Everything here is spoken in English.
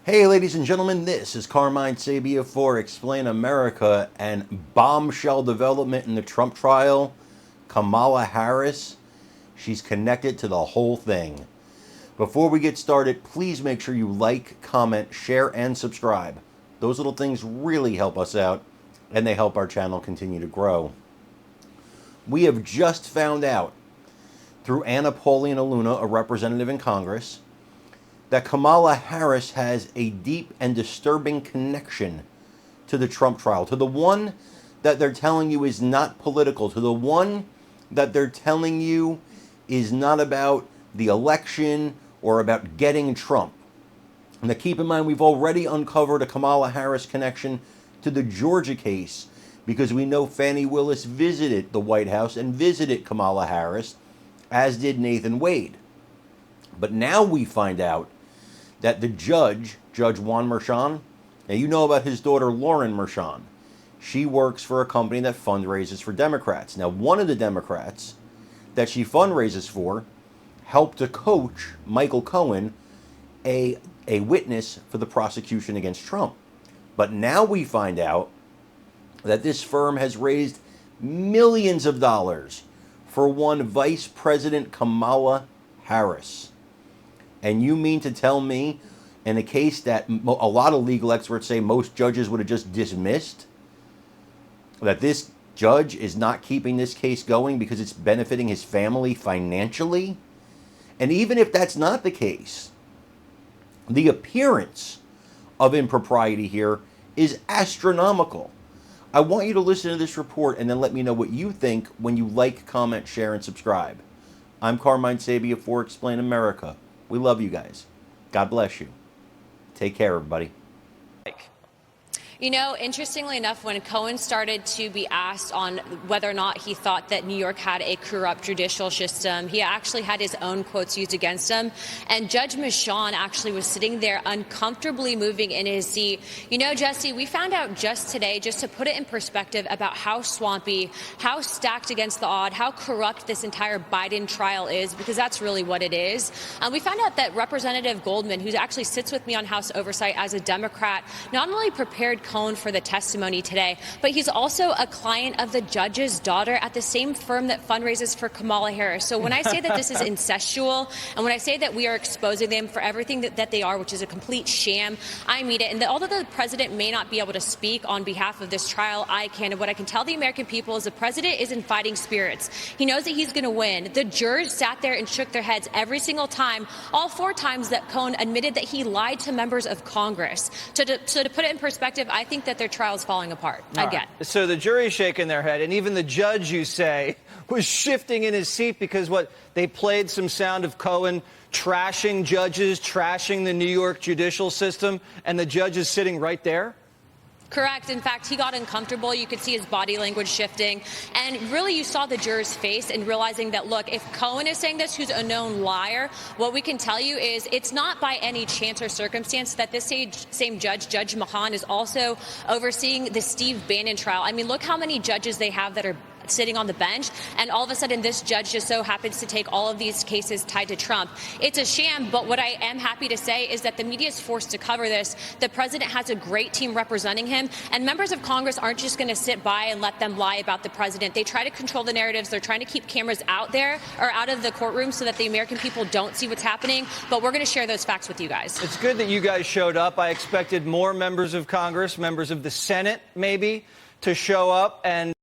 Hey, ladies and gentlemen, this is Carmine Sabia for Explain America, and bombshell development in the Trump trial. Kamala Harris, she's connected to the whole thing. Before we get started, please make sure you like, comment, share, and subscribe. Those little things really help us out, and they help our channel continue to grow. We have just found out through Anna Paulina-Luna, a representative in Congress, that Kamala Harris has a deep and disturbing connection to the Trump trial, to the one that they're telling you is not political, to the one that they're telling you is not about the election or about getting Trump. Now keep in mind, we've already uncovered a Kamala Harris connection to the Georgia case because we know Fani Willis visited the White House and visited Kamala Harris, as did Nathan Wade. But now we find out that the Judge Juan Merchan, now you know about his daughter Lauren Merchan. She works for a company that fundraises for Democrats. Now, one of the Democrats that she fundraises for helped to coach Michael Cohen, a witness for the prosecution against Trump. But now we find out that this firm has raised millions of dollars for one Vice President Kamala Harris. And you mean to tell me, in a case that a lot of legal experts say most judges would have just dismissed, that this judge is not keeping this case going because it's benefiting his family financially? And even if that's not the case, the appearance of impropriety here is astronomical. I want you to listen to this report and then let me know what you think when you like, comment, share, and subscribe. I'm Carmine Sabia for Explain America. We love you guys. God bless you. Take care, everybody. You know, interestingly enough, when Cohen started to be asked on whether or not he thought that New York had a corrupt judicial system, he actually had his own quotes used against him. And Judge Merchan actually was sitting there uncomfortably moving in his seat. You know, Jesse, we found out just today, just to put it in perspective, about how swampy, how stacked against the odd, how corrupt this entire Biden trial is, because that's really what it is. We found out that Representative Goldman, who actually sits with me on House Oversight as a Democrat, not only prepared Cohen for the testimony today, but he's also a client of the judge's daughter at the same firm that fundraises for Kamala Harris. So when I say that this is incestual, and when I say that we are exposing them for everything that they are, which is a complete sham, I mean it. And that although the president may not be able to speak on behalf of this trial, I can. And what I can tell the American people is the president is in fighting spirits. He knows that he's going to win. The jurors sat there and shook their heads every single time, all 4 times that Cohen admitted that he lied to members of Congress. So to put it in perspective, I think that their trial is falling apart again. Right. So the jury's shaking their head, and even the judge, you say, was shifting in his seat because they played some sound of Cohen trashing judges, trashing the New York judicial system, and the judge is sitting right there? Correct. In fact, he got uncomfortable. You could see his body language shifting. And really, you saw the juror's face and realizing that, look, if Cohen is saying this, who's a known liar, what we can tell you is it's not by any chance or circumstance that this same judge, Judge Mahan, is also overseeing the Steve Bannon trial. I mean, look how many judges they have that are sitting on the bench, and all of a sudden this judge just so happens to take all of these cases tied to Trump. It's a sham, but what I am happy to say is that the media is forced to cover this. The president has a great team representing him, and members of Congress aren't just going to sit by and let them lie about the president. They try to control the narratives. They're trying to keep cameras out there or out of the courtroom so that the American people don't see what's happening, but we're going to share those facts with you guys. It's good that you guys showed up. I expected more members of Congress, members of the Senate maybe, to show up and